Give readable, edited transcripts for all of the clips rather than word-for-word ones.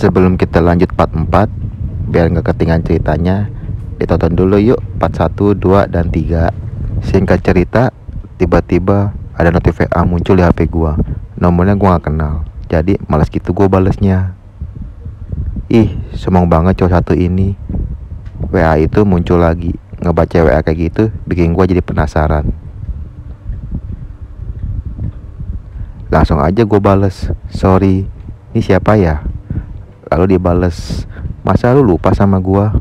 Sebelum kita lanjut part 4, biar nggak ketinggalan ceritanya, ditonton dulu yuk part 1, 2, dan 3. Singkat cerita, tiba-tiba ada notif WA muncul di HP gua. Nomornya gua nggak kenal, jadi malas gitu gua balesnya. Ih, sombong banget cowok satu ini. WA itu muncul lagi. Ngebaca WA kayak gitu bikin gua jadi penasaran. Langsung aja gua bales, "Sorry, ini siapa ya?" Lalu dia bales, "Masa lu lupa sama gua?"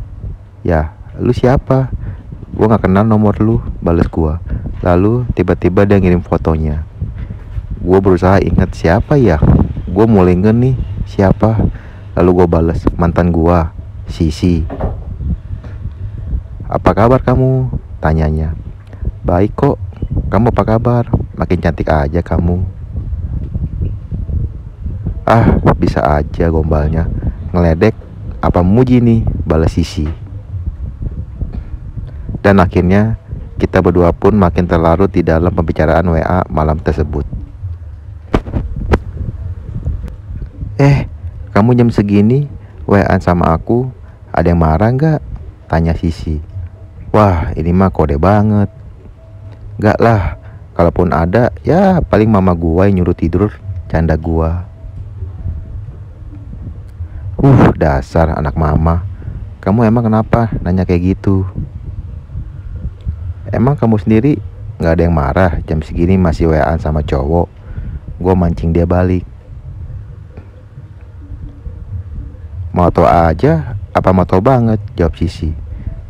"Ya, lu siapa?" "Gua gak kenal nomor lu," bales gua. Lalu tiba-tiba dia ngirim fotonya. Gua berusaha ingat siapa ya. Gua mulai inget nih siapa. Lalu gua bales, "Mantan gua, Sisi." "Apa kabar kamu?" tanyanya. "Baik kok, kamu apa kabar? Makin cantik aja kamu." "Ah, bisa aja gombalnya. Ngeledek apa muji nih?" balas Sisi. Dan akhirnya kita berdua pun makin terlarut di dalam pembicaraan WA malam tersebut. Kamu jam segini WA-an sama aku, ada yang marah nggak?" tanya Sisi. Wah, ini mah kode banget. "Nggak lah, kalaupun ada ya paling mama gua yang nyuruh tidur," canda gua. Dasar anak mama. Kamu emang kenapa nanya kayak gitu? Emang kamu sendiri gak ada yang marah jam segini masih WA-an sama cowok? Gua mancing dia balik. "Mau tau aja apa mau tau banget?" jawab Sisi.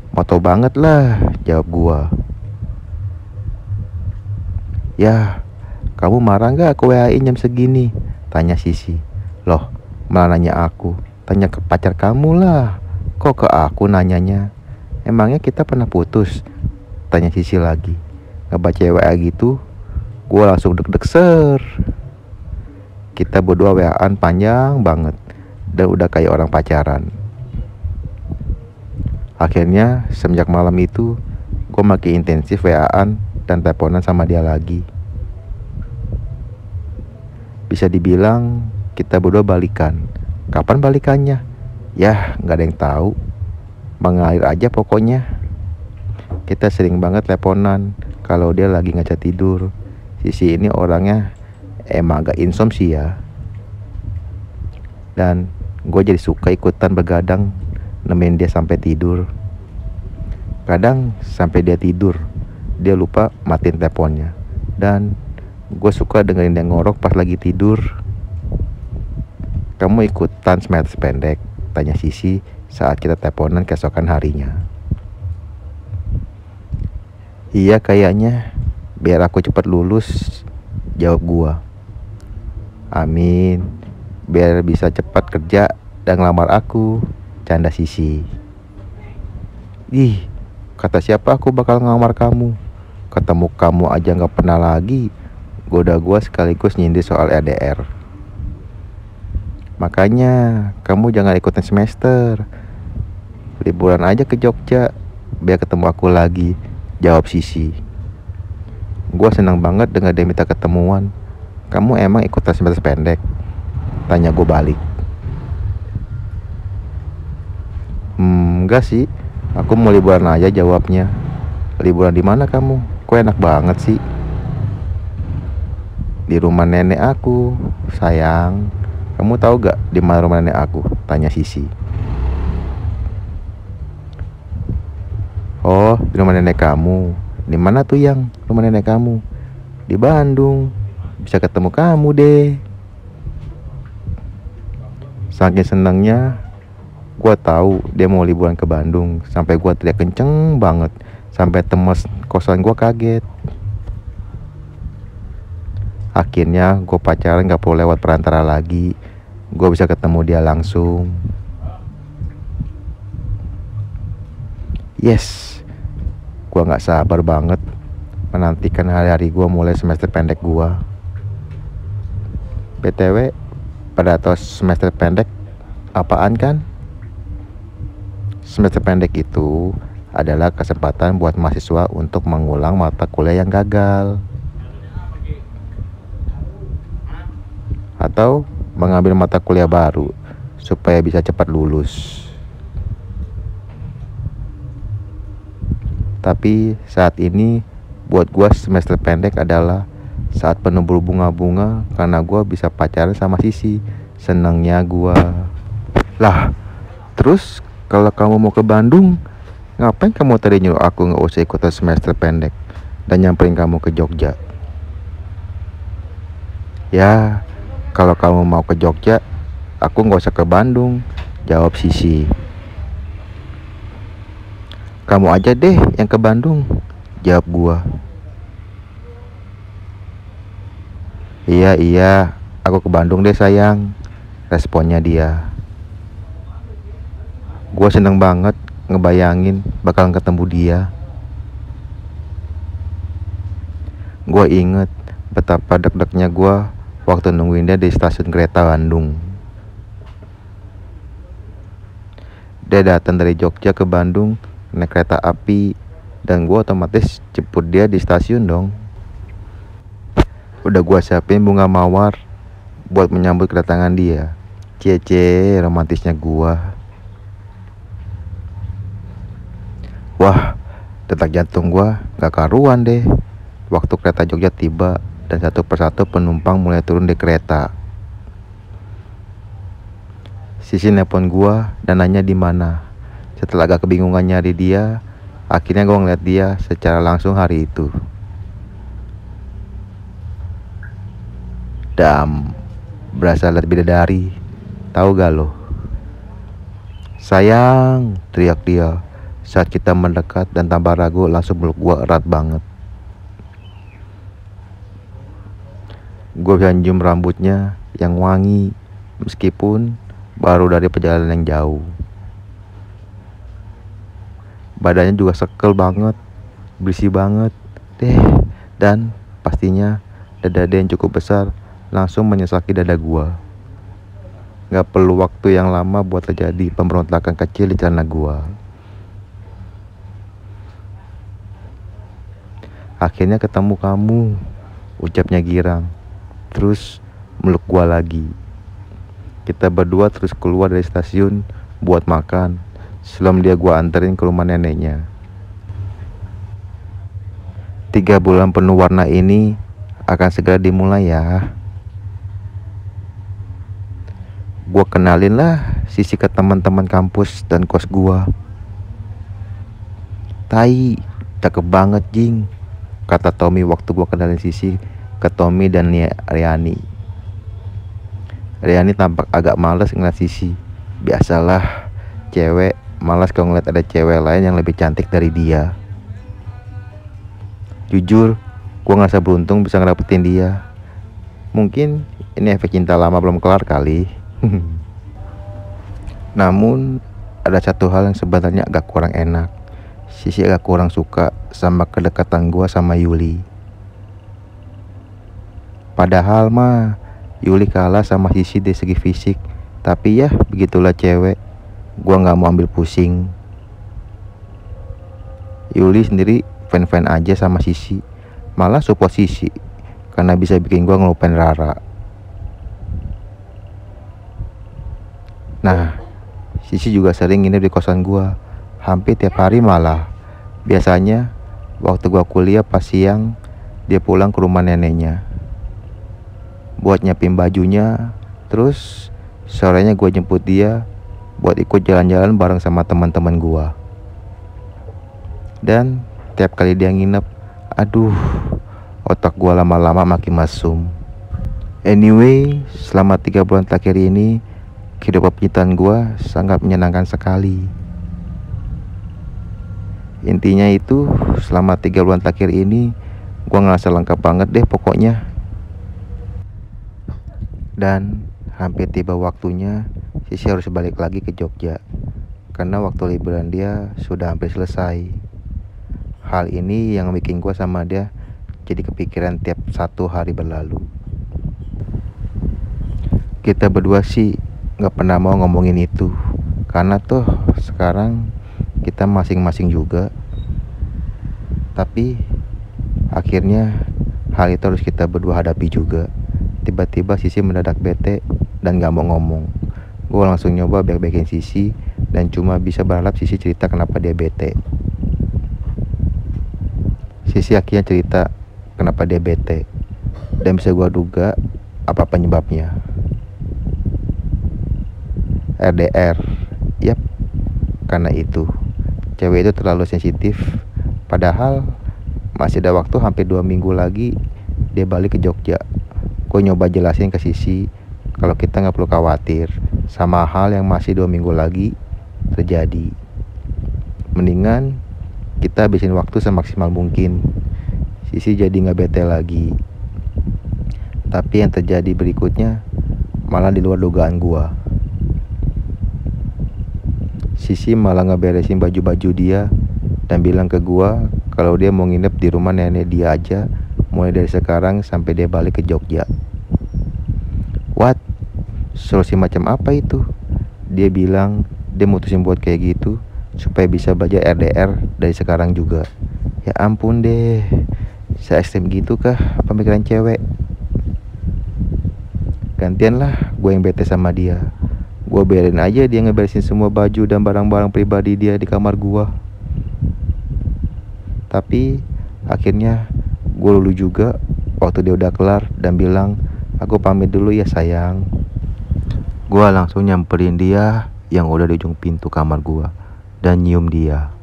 "Mau tau banget lah," jawab gua. "Ya, kamu marah gak aku WA-in jam segini?" tanya Sisi. "Loh, malah nanya aku? Tanya ke pacar kamu lah. Kok ke aku nanyanya? Emangnya kita pernah putus?" tanya Sisi lagi. Ngebaca WA gitu, gue langsung deg-deg ser. Kita berdua WA-an panjang banget dan udah kayak orang pacaran. Akhirnya semenjak malam itu, gue makin intensif WA-an dan teleponan sama dia lagi. Bisa dibilang kita berdua balikan. Kapan balikannya? Yah, gak ada yang tahu. Mengalir aja pokoknya. Kita sering banget teleponan kalau dia lagi ngajak tidur. Sisi ini orangnya emang agak insomnia ya. Dan gue jadi suka ikutan begadang nemenin dia sampai tidur. Kadang sampai dia tidur, dia lupa matiin teleponnya. Dan gue suka dengerin dia ngorok pas lagi tidur. "Kamu ikutan semester pendek?" tanya Sisi saat kita teleponan keesokan harinya. "Iya kayaknya, biar aku cepat lulus," jawab gua. "Amin, biar bisa cepat kerja dan ngelamar aku," canda Sisi. "Ih, kata siapa aku bakal ngelamar kamu? Ketemu kamu aja gak pernah lagi," goda gua sekaligus nyindir soal LDR. "Makanya kamu jangan ikutin semester. Liburan aja ke Jogja biar ketemu aku lagi," jawab Sisi. Gua senang banget dengar dia minta ketemuan. "Kamu emang ikutan semester pendek?" tanya gue balik. Enggak sih, aku mau liburan aja," jawabnya. "Liburan di mana kamu? Kok enak banget sih?" "Di rumah nenek aku, sayang. Kamu tahu gak di mana rumah nenek aku?" tanya Sisi. "Oh, di rumah nenek kamu. Di mana tuh yang rumah nenek kamu?" "Di Bandung. Bisa ketemu kamu deh." Saking senangnya, gue tahu dia mau liburan ke Bandung. Sampai gue teriak kenceng banget, sampai temes kosan gue kaget. Akhirnya gue pacaran gak perlu lewat perantara lagi. Gue bisa ketemu dia langsung. Yes, gue gak sabar banget menantikan hari-hari gue mulai semester pendek gue. BTW, pada tahu semester pendek apaan kan? Semester pendek itu adalah kesempatan buat mahasiswa untuk mengulang mata kuliah yang gagal, atau mengambil mata kuliah baru supaya bisa cepat lulus. Tapi saat ini buat gua semester pendek adalah saat penuh berbunga-bunga karena gua bisa pacaran sama Sisi. Senangnya gua. Lah, terus kalau kamu mau ke Bandung, ngapain kamu tadi nyuruh aku nggak usah ikutan semester pendek dan nyamperin kamu ke Jogja? Ya, kalau kamu mau ke Jogja, aku nggak usah ke Bandung, jawab Sisi. Kamu aja deh yang ke Bandung, jawab gua. Iya, aku ke Bandung deh sayang, responnya dia. Gua seneng banget ngebayangin bakal ketemu dia. Gua inget betapa deg-degnya gua waktu nungguin dia di stasiun kereta Bandung. Dia datang dari Jogja ke Bandung naik kereta api dan gua otomatis jemput dia di stasiun dong. Udah gua siapin bunga mawar buat menyambut kedatangan dia. Cie romantisnya gua. Wah, detak jantung gua gak karuan deh waktu kereta Jogja tiba dan satu persatu penumpang mulai turun di kereta. Sisi nelpon gua dan nanya di mana. Setelah agak kebingungan nyari dia, akhirnya gua ngeliat dia secara langsung hari itu. Berasa liat bidadari. Tahu gak lo? Sayang, teriak dia saat kita mendekat dan tanpa ragu langsung meluk gua erat banget. Gue bisa nyium rambutnya yang wangi meskipun baru dari perjalanan yang jauh. Badannya juga sekel banget, berisi banget deh, dan pastinya dada dia yang cukup besar langsung menyesaki dada gua. Gak perlu waktu yang lama buat terjadi pemberontakan kecil di celana gua. Akhirnya ketemu kamu, ucapnya girang. Terus meluk gua lagi. Kita berdua terus keluar dari stasiun buat makan sebelum dia gua anterin ke rumah neneknya. 3 bulan penuh warna ini akan segera dimulai ya. Gua kenalin lah Sisi ke teman-teman kampus dan kos gua. Tai, cakep banget Jing, kata Tommy waktu gua kenalin Sisi ke Tommy dan Riani. Riani tampak agak males ngeliat Sisi. Biasalah, cewek malas kalau ngeliat ada cewek lain yang lebih cantik dari dia. Jujur, gua ngerasa beruntung bisa ngedapetin dia. Mungkin ini efek cinta lama belum kelar kali. Namun ada satu hal yang sebenarnya agak kurang enak. Sisi agak kurang suka sama kedekatan gua sama Yuli. Padahal mah Yuli kalah sama Sisi dari segi fisik. Tapi ya begitulah cewek, gua gak mau ambil pusing. Yuli sendiri fan-fan aja sama Sisi, malah support Sisi karena bisa bikin gua ngelupain Rara. Nah, Sisi juga sering nginep di kosan gua, hampir tiap hari malah. Biasanya waktu gua kuliah pas siang, dia pulang ke rumah neneknya buat nyiapin bajunya. Terus sorenya gue jemput dia buat ikut jalan-jalan bareng sama teman-teman gue. Dan tiap kali dia nginep, aduh, otak gue lama-lama makin mesum. Anyway, selama 3 bulan terakhir ini kehidupan percintaan gue sangat menyenangkan sekali. Intinya itu selama 3 bulan terakhir ini gue ngerasa lengkap banget deh pokoknya. Dan hampir tiba waktunya Sisi harus balik lagi ke Jogja karena waktu liburan dia sudah hampir selesai. Hal ini yang bikin gue sama dia jadi kepikiran tiap 1 hari berlalu. Kita berdua sih gak pernah mau ngomongin itu karena tuh sekarang kita masing-masing juga. Tapi akhirnya hal itu harus kita berdua hadapi juga. Tiba-tiba Sisi mendadak bete dan gak mau ngomong. Gue langsung nyoba baik-baikin Sisi dan cuma bisa berharap Sisi cerita kenapa dia bete. Sisi akhirnya cerita kenapa dia bete, dan bisa gue duga apa penyebabnya. LDR. Yap, karena itu cewek itu terlalu sensitif. Padahal masih ada waktu hampir 2 minggu lagi dia balik ke Jogja. Gue nyoba jelasin ke Sisi kalau kita gak perlu khawatir sama hal yang masih 2 minggu lagi terjadi. Mendingan kita habisin waktu semaksimal mungkin. Sisi jadi gak bete lagi. Tapi yang terjadi berikutnya malah di luar dugaan gua. Sisi malah ngeberesin baju-baju dia dan bilang ke gua kalau dia mau nginep di rumah nenek dia aja mulai dari sekarang sampai dia balik ke Jogja. What? Solusi macam apa itu? Dia bilang dia mutusin buat kayak gitu supaya bisa belajar LDR dari sekarang juga. Ya ampun deh, se-ekstrem gitu kah pemikiran cewek? Gantian lah gue yang bete sama dia. Gue biarin aja dia ngeberesin semua baju dan barang-barang pribadi dia di kamar gue. Tapi akhirnya gue lulu juga waktu dia udah kelar dan bilang, aku pamit dulu ya sayang. Gue langsung nyamperin dia yang udah di ujung pintu kamar gue dan nyium dia.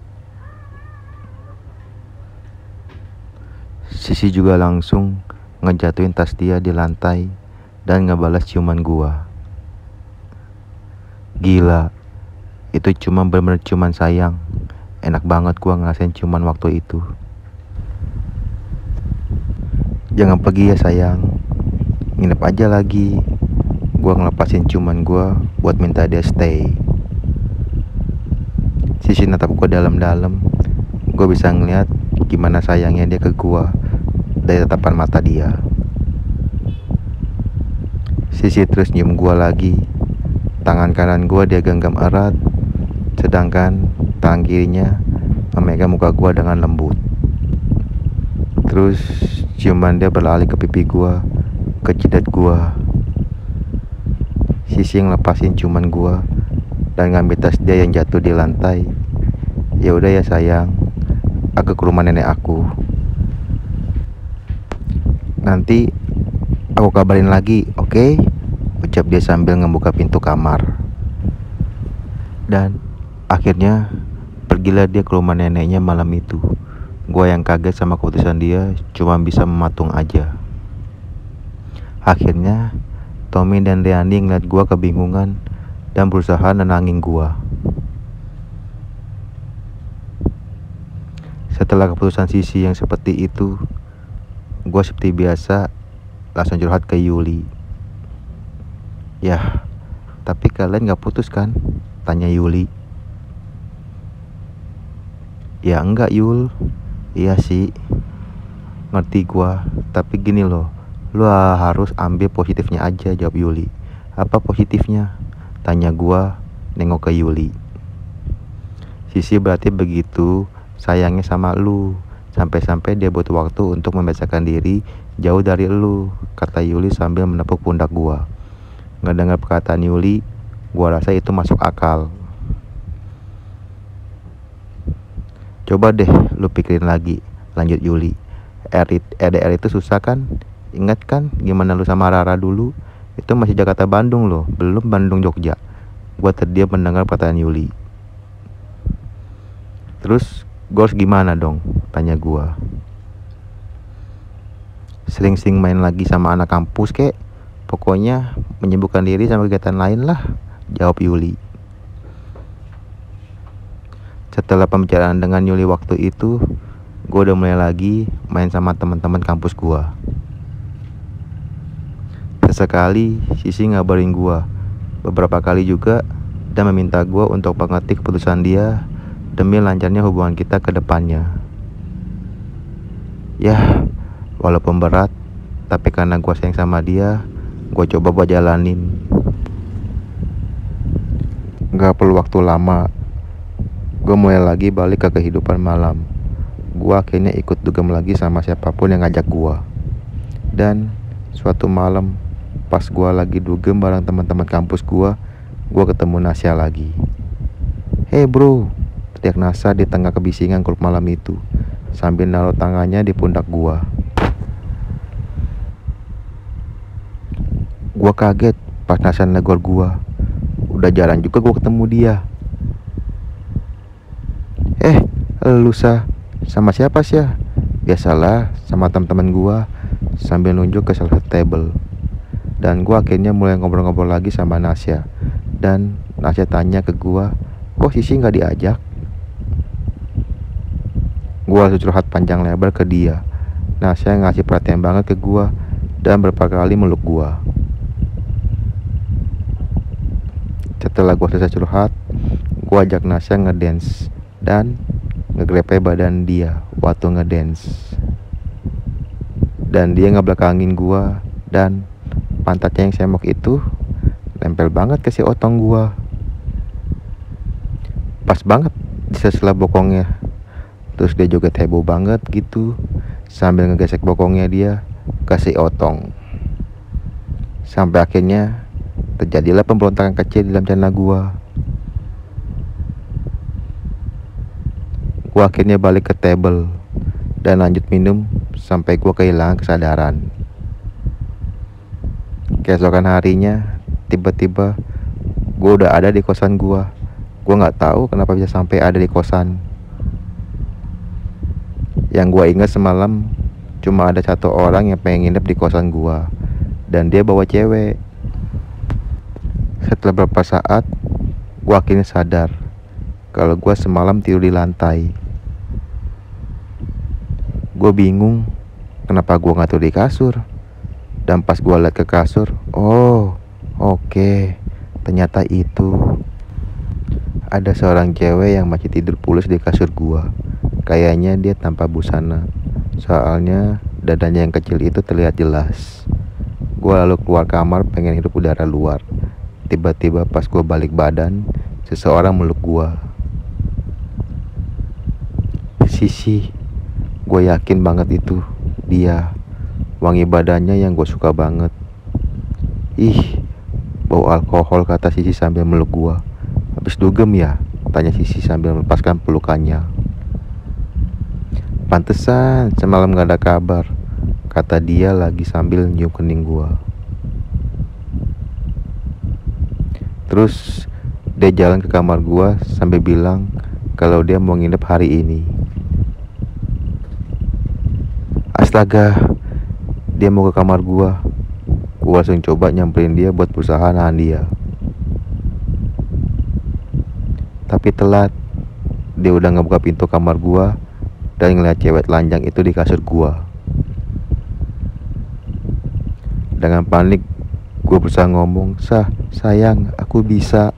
Sisi juga langsung ngejatuhin tas dia di lantai dan ngebalas ciuman gua. Gila, itu cuma bener-bener ciuman sayang. Enak banget gua ngerasain ciuman waktu itu. Jangan pergi ya sayang, nginep aja lagi. Gua ngelepasin ciuman gua buat minta dia stay. Sisi natap gua dalam-dalam. Gua bisa ngeliat gimana sayangnya dia ke gua dari tatapan mata dia. Sisi terus nyium gua lagi. Tangan kanan gua dia genggam erat, sedangkan tangan kirinya memegang muka gua dengan lembut. Terus ciuman dia beralih ke pipi gua, ke jidat gua. Sisi ngelepasin ciuman gua dan ngambil tas dia yang jatuh di lantai. Ya udah ya sayang, aku ke rumah nenek aku. Nanti aku kabarin lagi, oke? Ucap dia sambil ngebuka pintu kamar. Dan akhirnya pergilah dia ke rumah neneknya malam itu. Gua yang kaget sama keputusan dia cuma bisa mematung aja. Akhirnya Tommy dan Leandi ngeliat gua kebingungan dan berusaha nenangin gua. Setelah keputusan Sisi yang seperti itu, gua seperti biasa langsung curhat ke Yuli. Ya, tapi kalian gak putus kan? Tanya Yuli. Ya enggak Yul. Iya sih, ngerti gua. Tapi gini loh, lu harus ambil positifnya aja, jawab Yuli. Apa positifnya? Tanya gua nengok ke Yuli. Sisi berarti begitu sayangnya sama lu, sampai-sampai dia butuh waktu untuk membiasakan diri jauh dari lu, kata Yuli sambil menepuk pundak gua. Ngedengar perkataan Yuli, gua rasa itu masuk akal. Coba deh lu pikirin lagi, lanjut Yuli. LDR itu susah kan? Ingat kan gimana lu sama Rara dulu? Itu masih Jakarta Bandung loh, belum Bandung Jogja. Gua terdiam mendengar perkataan Yuli. Terus gua harus gimana dong? Tanya gua. Sering-sering main lagi sama anak kampus kek. Pokoknya menyibukkan diri sama kegiatan lain lah, jawab Yuli. Setelah pembicaraan dengan Yuli waktu itu, gue udah mulai lagi main sama teman-teman kampus gue. Sesekali Sisi ngabarin gue, beberapa kali juga, dan meminta gue untuk mengerti keputusan dia demi lancarnya hubungan kita ke depannya. Ya, walaupun berat, tapi karena gue sayang sama dia, gue coba buat jalanin. Gak perlu waktu lama, gue mulai lagi balik ke kehidupan malam. Gue akhirnya ikut dugem lagi sama siapapun yang ngajak gue. Dan suatu malam pas gue lagi dugem bareng teman-teman kampus gue, Gua ketemu Nasya lagi. "Hey bro," teriak Nasya di tengah kebisingan klub malam itu sambil naruh tangannya di pundak gua. Gua kaget pas Nasya negor gua. Udah jarang juga gua ketemu dia. Lu sama siapa sih ya?" "Biasalah, sama teman-teman gua," sambil nunjuk ke salah satu table. Dan gua akhirnya mulai ngobrol-ngobrol lagi sama Nasya. Dan Nasya tanya ke gua, "Kok Sisi nggak diajak?" Gua langsung curhat panjang lebar ke dia. Nasya ngasih perhatian banget ke gua dan beberapa kali meluk gua. Setelah gua selesai curhat, gua ajak Nasya ngedance dan ngegrepe badan dia waktu ngedance. Dan dia ngebelakangin gua, dan pantatnya yang semok itu nempel banget ke si otong gua. Pas banget di sela bokongnya. Terus dia joget heboh banget gitu sambil ngegesek bokongnya dia ke si otong. Sampai akhirnya terjadilah pemberontakan kecil di dalam celana gua. Gua akhirnya balik ke table dan lanjut minum sampai gua kehilangan kesadaran. Keesokan harinya, tiba-tiba gua udah ada di kosan gua. Gua nggak tahu kenapa bisa sampai ada di kosan. Yang gua ingat semalam cuma ada satu orang yang pengen nginep di kosan gua, dan dia bawa cewek. Setelah beberapa saat, gua akhirnya sadar kalau gua semalam tidur di lantai. Gue bingung kenapa gue nggak tidur di kasur. Dan pas gue liat ke kasur, oh oke, ternyata itu ada seorang cewek yang masih tidur pulas di kasur gue. Kayaknya dia tanpa busana, soalnya dadanya yang kecil itu terlihat jelas. Gue lalu keluar kamar pengen hirup udara luar. Tiba-tiba pas gue balik badan, seseorang meluk gue. Sisi. Gue yakin banget itu dia. Wangi badannya yang gue suka banget. "Ih, bau alkohol," kata Sisi sambil meluk gue. "Habis dugem ya?" tanya Sisi sambil melepaskan pelukannya. "Pantesan semalam gak ada kabar," kata dia lagi sambil nyium kening gue. Terus dia jalan ke kamar gue sambil bilang kalau dia mau nginep hari ini. Astaga, dia mau ke kamar gua. Gua langsung coba nyamperin dia buat berusaha nahan dia. Tapi telat. Dia udah ngebuka pintu kamar gua dan ngeliat cewek telanjang itu di kasur gua. Dengan panik, gua berusaha ngomong, sayang, aku bisa."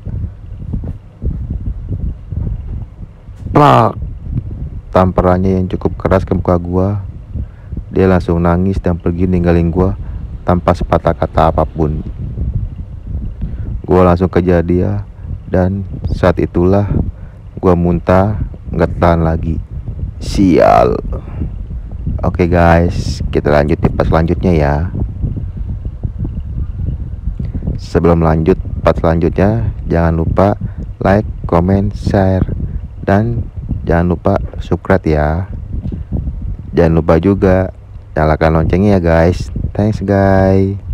Plak! Tamparannya yang cukup keras ke muka gua. Dia langsung nangis dan pergi ninggalin gue tanpa sepatah kata apapun. Gue langsung kejar dia, dan saat itulah gue muntah gak tahan lagi. Sial. Oke guys, kita lanjut di part selanjutnya ya. Sebelum lanjut part selanjutnya, jangan lupa like, comment, share, dan jangan lupa subscribe ya. Jangan lupa juga nyalakan loncengnya ya guys. Thanks guys.